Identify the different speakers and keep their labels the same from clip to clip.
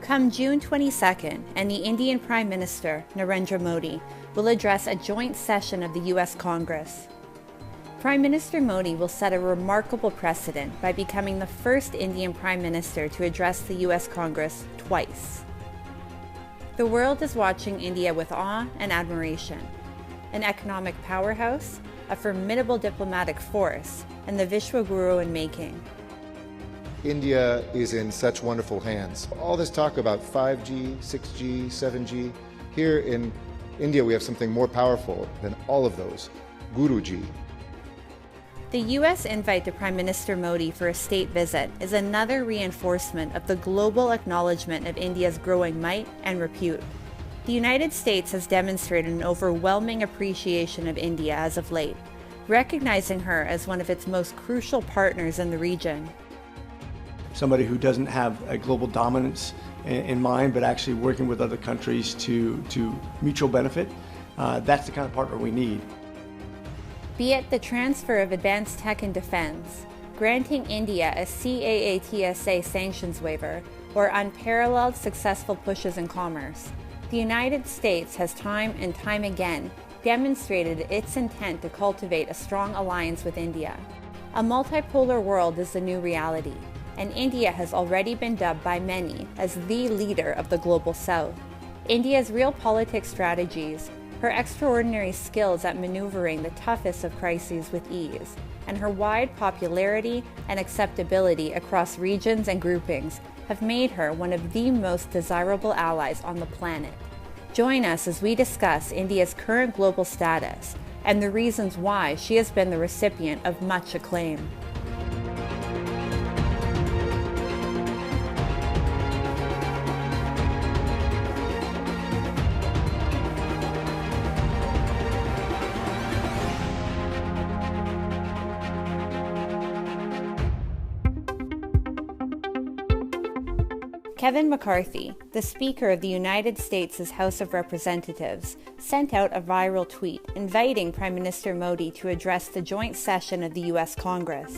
Speaker 1: Come June 22nd, and the Indian Prime Minister, Narendra Modi, will address a joint session of the U.S. Congress. Prime Minister Modi will set a remarkable precedent by becoming the first Indian Prime Minister to address the U.S. Congress twice. The world is watching India with awe and admiration. An economic powerhouse, a formidable diplomatic force, and the Vishwaguru in making.
Speaker 2: India is in such wonderful hands. All this talk about 5G, 6G, 7G, here in India we have something more powerful than all of those, Guruji.
Speaker 1: The U.S. invite to Prime Minister Modi for a state visit is another reinforcement of the global acknowledgement of India's growing might and repute. The United States has demonstrated an overwhelming appreciation of India as of late, recognizing her as one of its most crucial partners in the region.
Speaker 3: Somebody who doesn't have a global dominance in mind, but actually working with other countries to mutual benefit, that's the kind of partner we need.
Speaker 1: Be it the transfer of advanced tech and defense, granting India a CAATSA sanctions waiver, or unparalleled successful pushes in commerce, the United States has time and time again demonstrated its intent to cultivate a strong alliance with India. A multipolar world is the new reality, and India has already been dubbed by many as the leader of the global South. India's realpolitik strategies, her extraordinary skills at maneuvering the toughest of crises with ease, and her wide popularity and acceptability across regions and groupings have made her one of the most desirable allies on the planet. Join us as we discuss India's current global status and the reasons why she has been the recipient of much acclaim. Kevin McCarthy, the Speaker of the United States' House of Representatives, sent out a viral tweet inviting Prime Minister Modi to address the joint session of the U.S. Congress.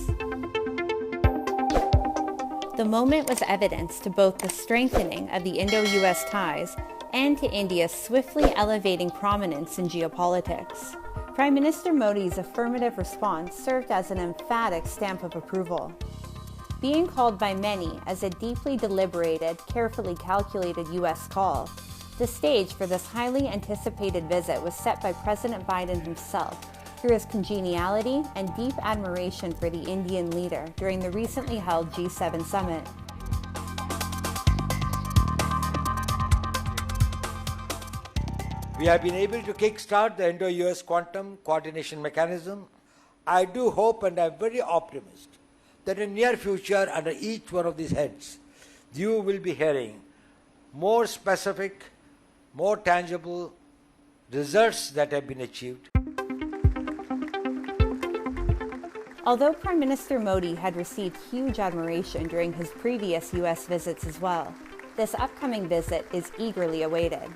Speaker 1: The moment was evidence to both the strengthening of the Indo-U.S. ties and to India's swiftly elevating prominence in geopolitics. Prime Minister Modi's affirmative response served as an emphatic stamp of approval. Being called by many as a deeply deliberated, carefully calculated U.S. call, the stage for this highly anticipated visit was set by President Biden himself through his congeniality and deep admiration for the Indian leader during the recently held G7 summit.
Speaker 4: We have been able to kickstart the Indo-US Quantum Coordination Mechanism. I do hope and I'm very optimistic that in the near future, under each one of these heads, you will be hearing more specific, more tangible results that have been achieved.
Speaker 1: Although Prime Minister Modi had received huge admiration during his previous U.S. visits as well, this upcoming visit is eagerly awaited.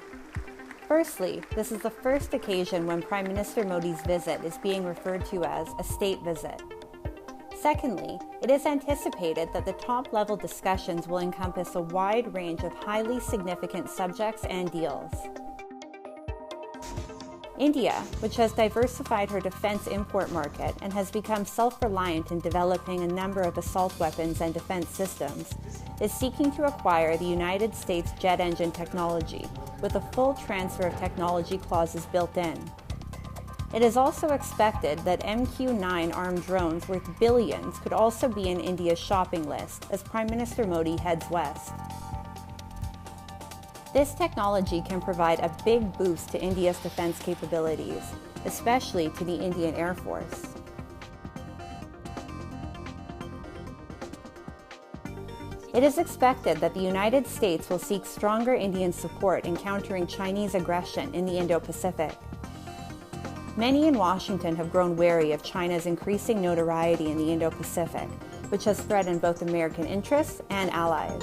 Speaker 1: Firstly, this is the first occasion when Prime Minister Modi's visit is being referred to as a state visit. Secondly, it is anticipated that the top-level discussions will encompass a wide range of highly significant subjects and deals. India, which has diversified her defense import market and has become self-reliant in developing a number of assault weapons and defense systems, is seeking to acquire the United States jet engine technology, with a full transfer of technology clauses built in. It is also expected that MQ-9 armed drones worth billions could also be in India's shopping list as Prime Minister Modi heads west. This technology can provide a big boost to India's defense capabilities, especially to the Indian Air Force. It is expected that the United States will seek stronger Indian support in countering Chinese aggression in the Indo-Pacific. Many in Washington have grown wary of China's increasing notoriety in the Indo-Pacific, which has threatened both American interests and allies.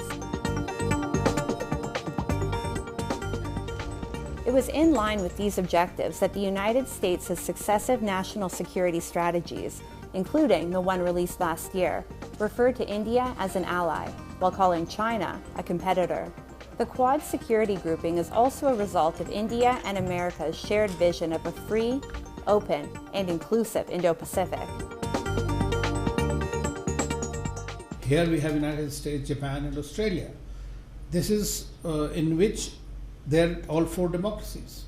Speaker 1: It was in line with these objectives that the United States' successive national security strategies, including the one released last year, referred to India as an ally, while calling China a competitor. The Quad security grouping is also a result of India and America's shared vision of a free, open, and inclusive Indo-Pacific.
Speaker 5: Here we have United States, Japan, and Australia. This is in which they're all four democracies.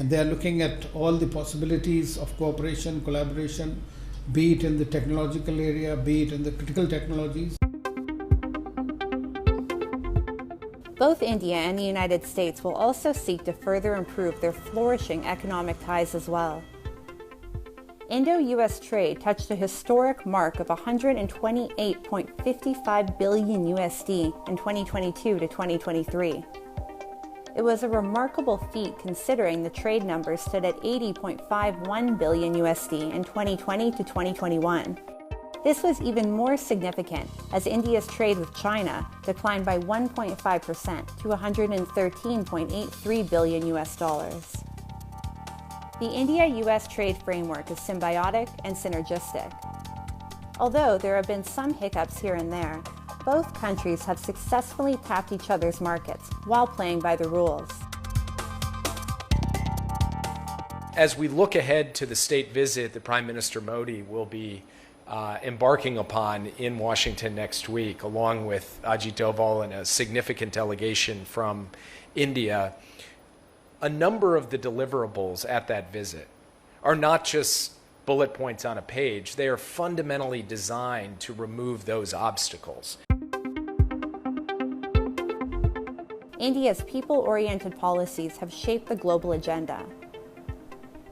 Speaker 5: And they are looking at all the possibilities of cooperation, collaboration, be it in the technological area, be it in the critical technologies.
Speaker 1: Both India and the United States will also seek to further improve their flourishing economic ties as well. Indo-US trade touched a historic mark of 128.55 billion USD in 2022 to 2023. It was a remarkable feat considering the trade numbers stood at 80.51 billion USD in 2020 to 2021. This was even more significant as India's trade with China declined by 1.5% to 113.83 billion US dollars. The India-US trade framework is symbiotic and synergistic. Although there have been some hiccups here and there, both countries have successfully tapped each other's markets while playing by the rules.
Speaker 6: As we look ahead to the state visit that Prime Minister Modi will be embarking upon in Washington next week, along with Ajit Doval and a significant delegation from India, a number of the deliverables at that visit are not just bullet points on a page. They are fundamentally designed to remove those obstacles.
Speaker 1: India's people-oriented policies have shaped the global agenda.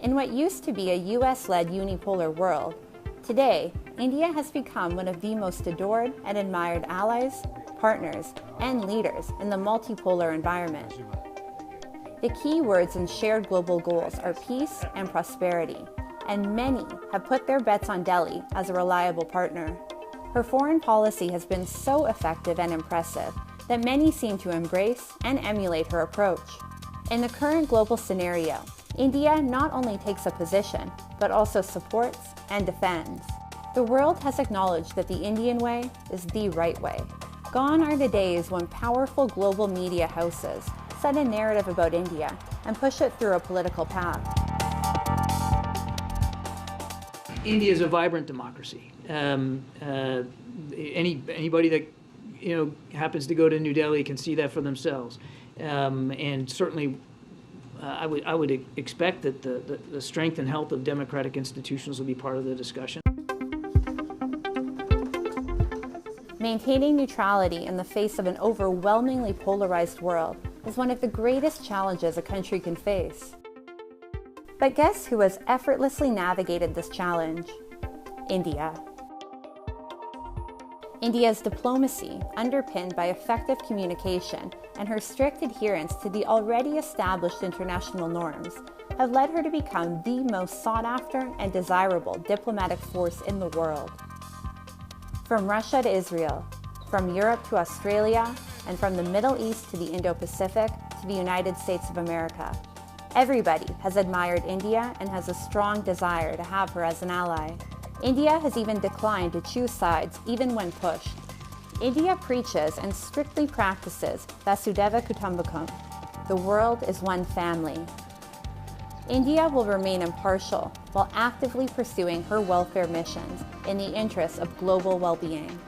Speaker 1: In what used to be a US-led unipolar world, today, India has become one of the most adored and admired allies, partners, and leaders in the multipolar environment. The key words in shared global goals are peace and prosperity, and many have put their bets on Delhi as a reliable partner. Her foreign policy has been so effective and impressive that many seem to embrace and emulate her approach. In the current global scenario, India not only takes a position, but also supports and defends. The world has acknowledged that the Indian way is the right way. Gone are the days when powerful global media houses set a narrative about India and push it through a political path.
Speaker 7: India is a vibrant democracy. Anybody that happens to go to New Delhi can see that for themselves, and certainly I would expect that the strength and health of democratic institutions will be part of the discussion.
Speaker 1: Maintaining neutrality in the face of an overwhelmingly polarized world is one of the greatest challenges a country can face. But guess who has effortlessly navigated this challenge? India. India's diplomacy, underpinned by effective communication and her strict adherence to the already established international norms, have led her to become the most sought-after and desirable diplomatic force in the world. From Russia to Israel, from Europe to Australia, and from the Middle East to the Indo-Pacific to the United States of America, everybody has admired India and has a strong desire to have her as an ally. India has even declined to choose sides even when pushed. India preaches and strictly practices Vasudhaiva Kutumbakam. The world is one family. India will remain impartial while actively pursuing her welfare missions in the interests of global well-being.